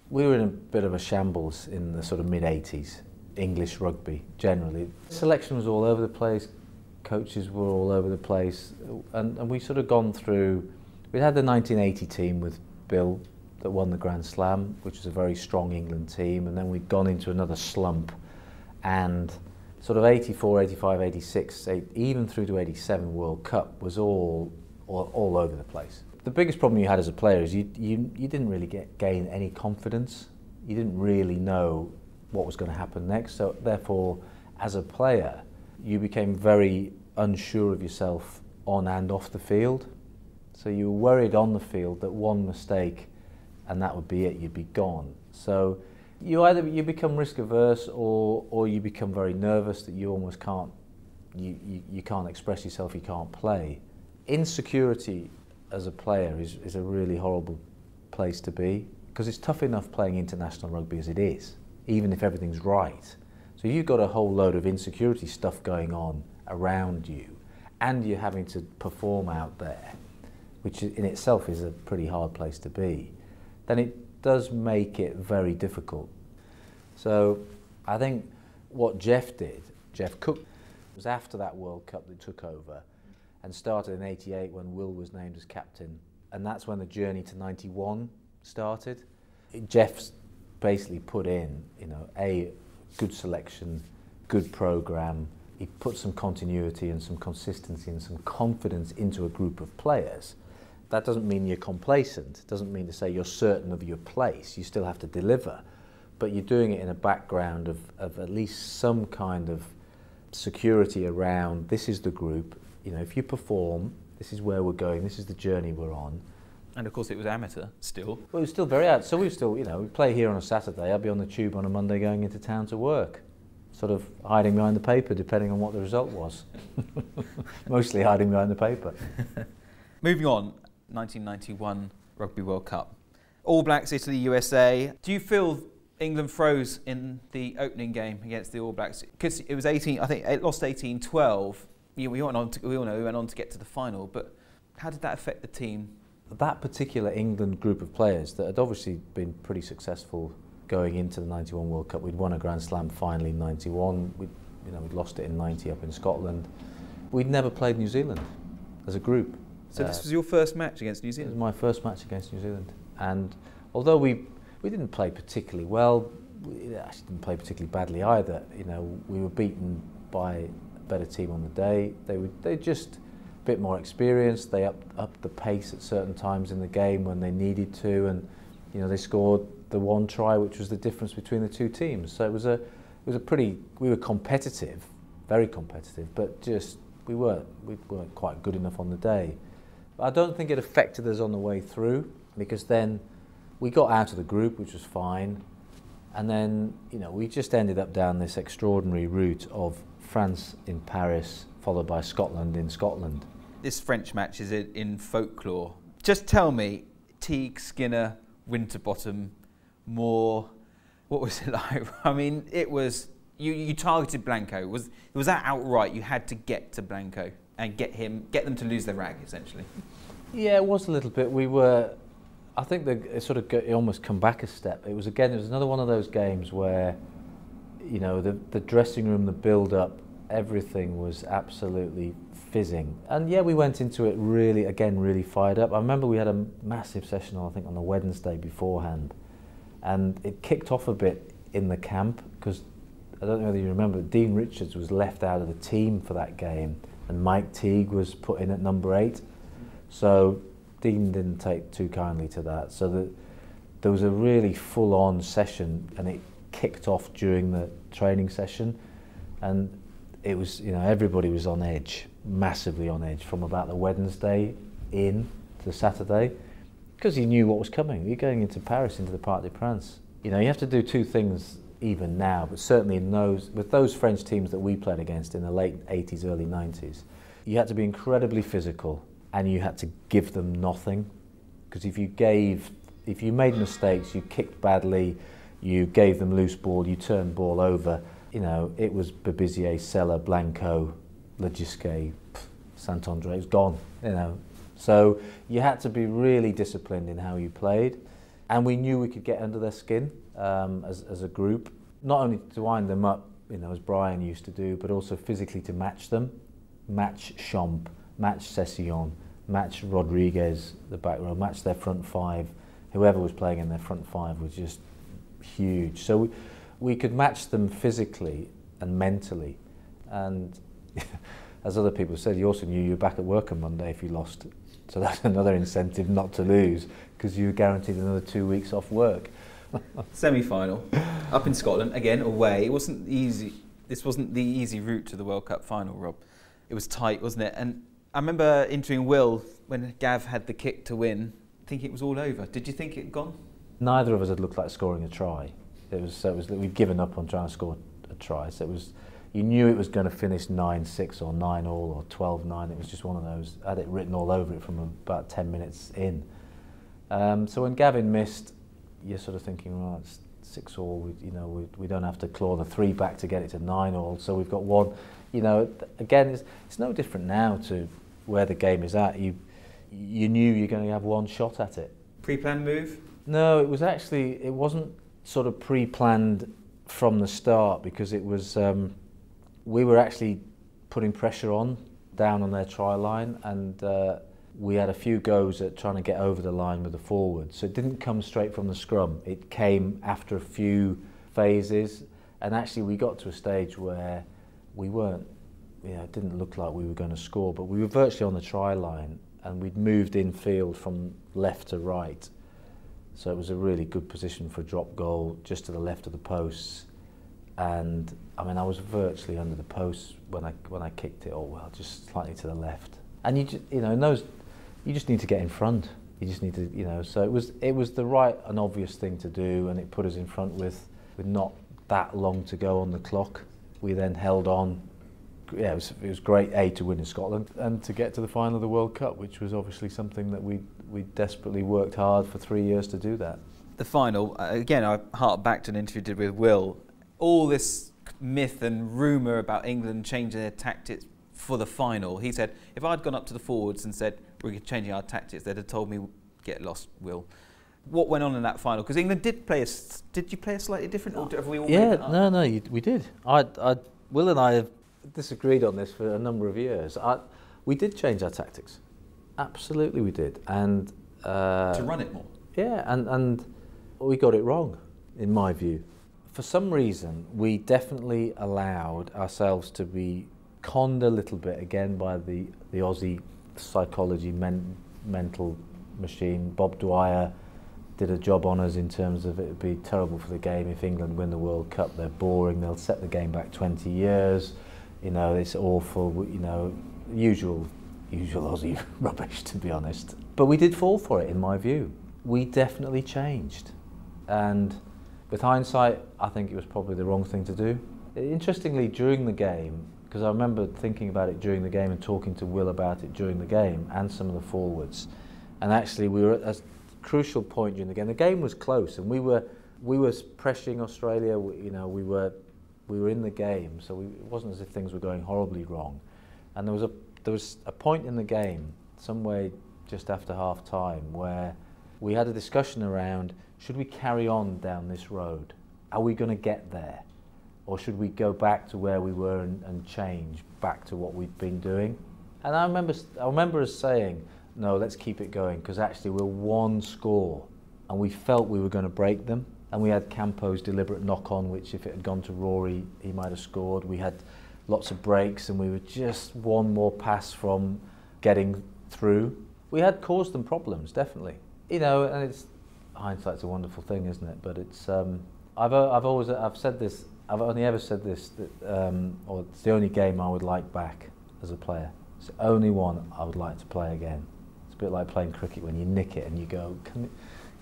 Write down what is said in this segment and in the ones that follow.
We were in a bit of a shambles in the sort of mid-80s, English rugby generally. Selection was all over the place, coaches were all over the place, and we sort of gone through, we had the 1980 team with Bill that won the Grand Slam, which was a very strong England team, and then we'd gone into another slump, and sort of 84, 85, 86, even through to 87 World Cup was all over the place. The biggest problem you had as a player is you didn't really gain any confidence. You didn't really know what was going to happen next. So therefore, as a player, you became very unsure of yourself on and off the field. So you were worried on the field that one mistake and that would be it, you'd be gone. So you become risk averse or you become very nervous that you almost can't, you can't express yourself, you can't play. Insecurity as a player is a really horrible place to be, because it's tough enough playing international rugby as it is, even if everything's right. So you've got a whole load of insecurity stuff going on around you, and you're having to perform out there, which in itself is a pretty hard place to be, then it does make it very difficult. So I think what Jeff Cook, was after that World Cup that took over, and started in 88 when Will was named as captain, and that's when the journey to 91 started. Jeff's basically put in, a good selection, good programme. He put some continuity and some consistency and some confidence into a group of players. That doesn't mean you're complacent. It doesn't mean to say you're certain of your place. You still have to deliver, but you're doing it in a background of at least some kind of security around, this is the group. If you perform, this is where we're going, this is the journey we're on. And of course it was amateur still. Well, it was still very out. So we still, we play here on a Saturday, I'd be on the tube on a Monday going into town to work, sort of hiding behind the paper depending on what the result was. Mostly hiding behind the paper. Moving on, 1991 Rugby World Cup. All Blacks, Italy, USA. Do you feel England froze in the opening game against the All Blacks? Because it was 18, I think it lost 18-12. We all know we went on to get to the final, but how did that affect the team? That particular England group of players that had obviously been pretty successful going into the 91 World Cup. We'd won a Grand Slam finally in 91. We'd lost it in 90 up in Scotland. We'd never played New Zealand as a group. So this was your first match against New Zealand? It was my first match against New Zealand. And although we didn't play particularly well, we actually didn't play particularly badly either. We were beaten by better team on the day. They just a bit more experienced. They upped the pace at certain times in the game when they needed to, and they scored the one try, which was the difference between the two teams. So it was a pretty. We were competitive, very competitive, but just we weren't quite good enough on the day. But I don't think it affected us on the way through, because then we got out of the group, which was fine, and then we just ended up down this extraordinary route of France in Paris, followed by Scotland in Scotland. This French match is in folklore. Just tell me, Teague, Skinner, Winterbottom, Moore, what was it like? I mean, it was, you targeted Blanco. Was that outright? You had to get to Blanco and get them to lose their rag, essentially? Yeah, it was a little bit. I think it almost come back a step. It was another one of those games where the dressing room, the build-up, everything was absolutely fizzing. And yeah, we went into it really fired up. I remember we had a massive session, I think, on the Wednesday beforehand. And it kicked off a bit in the camp, because I don't know whether you remember, Dean Richards was left out of the team for that game, and Mike Teague was put in at number 8. So Dean didn't take too kindly to that. So there was a really full-on session, and it kicked off during the training session, and it was, everybody was on edge, massively on edge, from about the Wednesday in to Saturday, because you knew what was coming. You're going into Paris, into the Parc des Princes. You have to do two things even now, but certainly with those French teams that we played against in the late 80s, early 90s, you had to be incredibly physical, and you had to give them nothing, because if you made mistakes, you kicked badly, you gave them loose ball, you turned ball over, it was Babizier, Seller, Blanco, Legisquet, Saint-André, it was gone, So you had to be really disciplined in how you played. and we knew we could get under their skin as a group, not only to wind them up, as Brian used to do, but also physically to match them, match Champ, match Sessillon, match Rodriguez, the back row, match their front five. Whoever was playing in their front five was just huge. So we could match them physically and mentally. And as other people said, you also knew you were back at work on Monday if you lost. So that's another incentive not to lose, because you were guaranteed another 2 weeks off work. Semi-final, up in Scotland, again, away. It wasn't easy. This wasn't the easy route to the World Cup final, Rob. It was tight, wasn't it? And I remember interviewing Will when Gav had the kick to win, thinking it was all over. Did you think it had gone? Neither of us had looked like scoring a try. It was we'd given up on trying to score a try. So you knew it was going to finish 9-6 or 9-all or 12-9. It was just one of those. I had it written all over it from about 10 minutes in. So when Gavin missed, you're sort of thinking, well, it's 6-all. We don't have to claw the 3 back to get it to 9-all. So we've got one. Again, it's no different now to where the game is at. You knew you're going to have one shot at it. Pre-planned move? No, it wasn't sort of pre-planned from the start, because it was we were actually putting pressure down on their try line, and we had a few goes at trying to get over the line with the forwards. So it didn't come straight from the scrum. It came after a few phases, and actually we got to a stage where we weren't, it didn't look like we were going to score, but we were virtually on the try line, and we'd moved infield from left to right. So it was a really good position for a drop goal, just to the left of the posts. And I mean, I was virtually under the post when I kicked it, just slightly to the left. And you just need to get in front. You just need to, so it was the right and obvious thing to do, and it put us in front with not that long to go on the clock. We then held on. Yeah, it was great, to win in Scotland and to get to the final of the World Cup, which was obviously something that we desperately worked hard for 3 years to do that. The final, again, I hark back to an interview I did with Will. All this myth and rumour about England changing their tactics for the final. He said, if I'd gone up to the forwards and said, we're changing our tactics, they'd have told me, get lost, Will. What went on in that final? Because England did play did you play a slightly different, or have we all made it up? No, we did. Will and I have disagreed on this for a number of years. We did change our tactics. Absolutely we did. And to run it more? Yeah, and we got it wrong, in my view. For some reason, we definitely allowed ourselves to be conned a little bit, again, by the Aussie psychology mental machine. Bob Dwyer did a job on us in terms of it would be terrible for the game if England win the World Cup. They're boring, they'll set the game back 20 years. It's awful, usual Aussie rubbish, to be honest. But we did fall for it, in my view. We definitely changed. And with hindsight, I think it was probably the wrong thing to do. Interestingly, during the game, because I remember thinking about it during the game and talking to Will about it during the game and some of the forwards, and actually we were at a crucial point during the game. The game was close, and we were pressuring Australia. We were in the game, so it wasn't as if things were going horribly wrong. And there was a point in the game, somewhere just after half time, where we had a discussion around, should we carry on down this road? Are we going to get there? Or should we go back to where we were and change back to what we'd been doing? And I remember us saying, no, let's keep it going, because actually we're one score, and we felt we were going to break them. And we had Campo's deliberate knock-on, which if it had gone to Rory, he might have scored. We had lots of breaks, and we were just one more pass from getting through. We had caused them problems, definitely. And hindsight's a wonderful thing, isn't it? But it's I've said this. I've only ever said this or it's the only game I would like back as a player. It's the only one I would like to play again. It's a bit like playing cricket when you nick it and you go,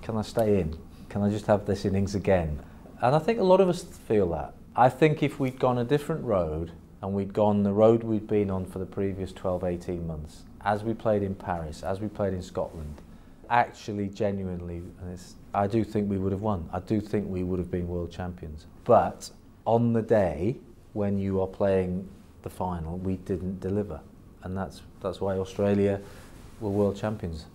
can I stay in? Can I just have this innings again? And I think a lot of us feel that. I think if we'd gone a different road, and we'd gone the road we'd been on for the previous 12, 18 months, as we played in Paris, as we played in Scotland, actually, genuinely, I do think we would have won. I do think we would have been world champions. But on the day when you are playing the final, we didn't deliver. And that's why Australia were world champions.